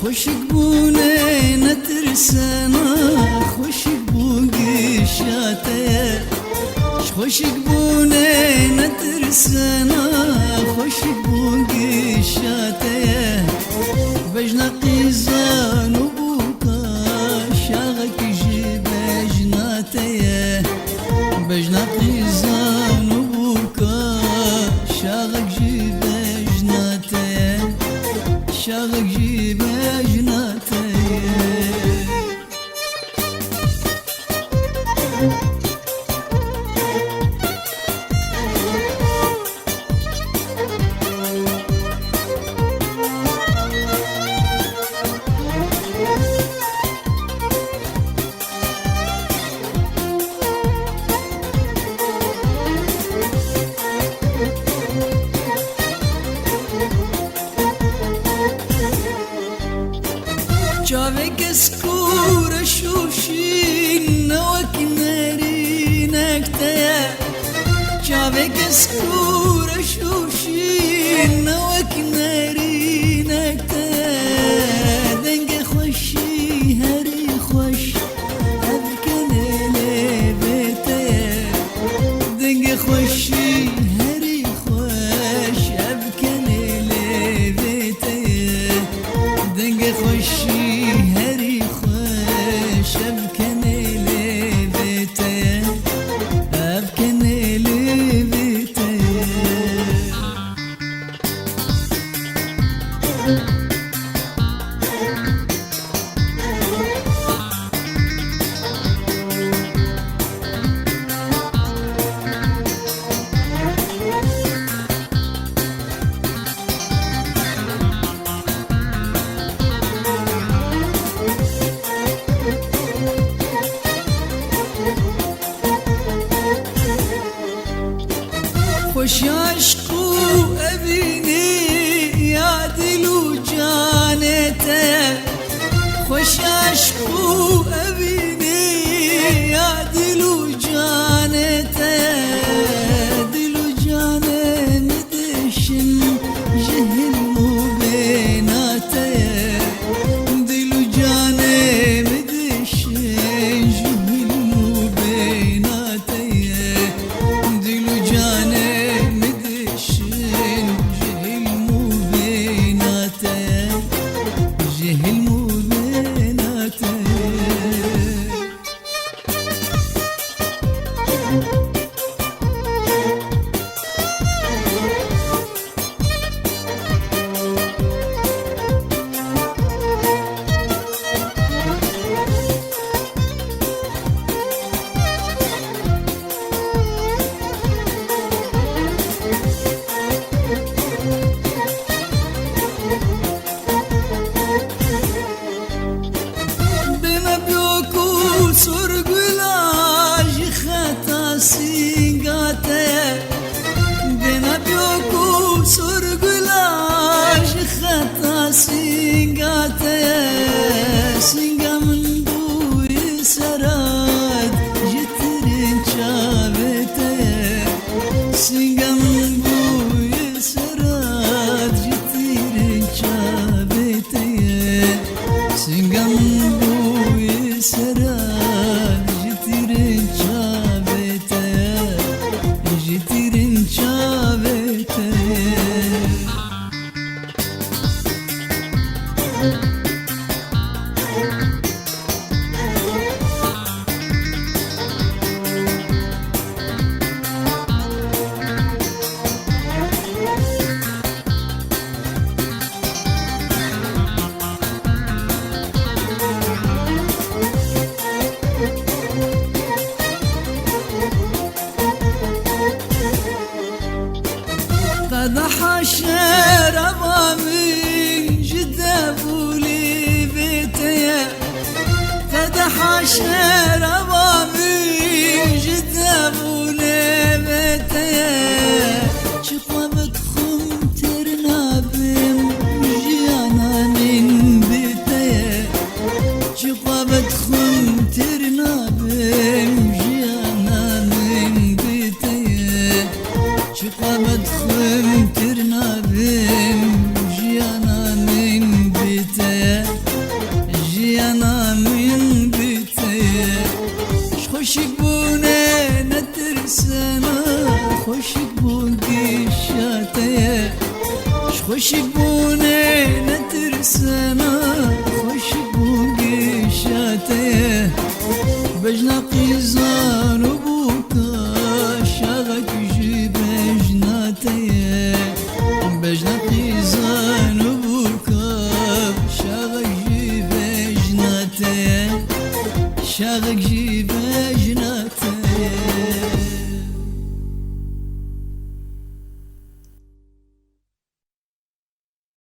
خوشک بونه نترسنا خوشک بونگی شاته خوشک بونه نترسنا خوشک بونگی شاته بجنا قیزان و بوکا شاغک جی بجناته بجنا قیزان و بوکا شاغک جی بجناته شاغك جيب جناتي شافك سكورة شوشين نوك نارينك تيا شافك سكورة شوشين نوك نارينك تيا دنق خوشي هري خوش أذكن لي بيتيا دنق خوشي هري خوش أذكن لي بيتيا دنق خوشي خوش عشقو ابینی یا دلو جانته خوش عشقو ابینی یا دلو جانته دلو جانه ندشن جهل مو بیناته دلو جانه ندشن جهل مو بیناته دلو جانه سرگلاج خطا سینگاته بنا بیوکو سرگلاج خطا سینگاته سینگا من بوی سراد جترین چاوته سینگا من بوی سراد جترین چاوته سینگا من بوی سراد شرابا من جدابون بيتي شقوبت خمترنا بم جيانا من بيتي شقوبت خمترنا بم جيانا من بيتي شقوبت خمترنا بم جيانا من بيتي جيانا من بيتي خوشك بونه نترسنا خوشك بون قشاتي خوشك بونه نترسنا خوشك بون قشاتي بجنا قيزان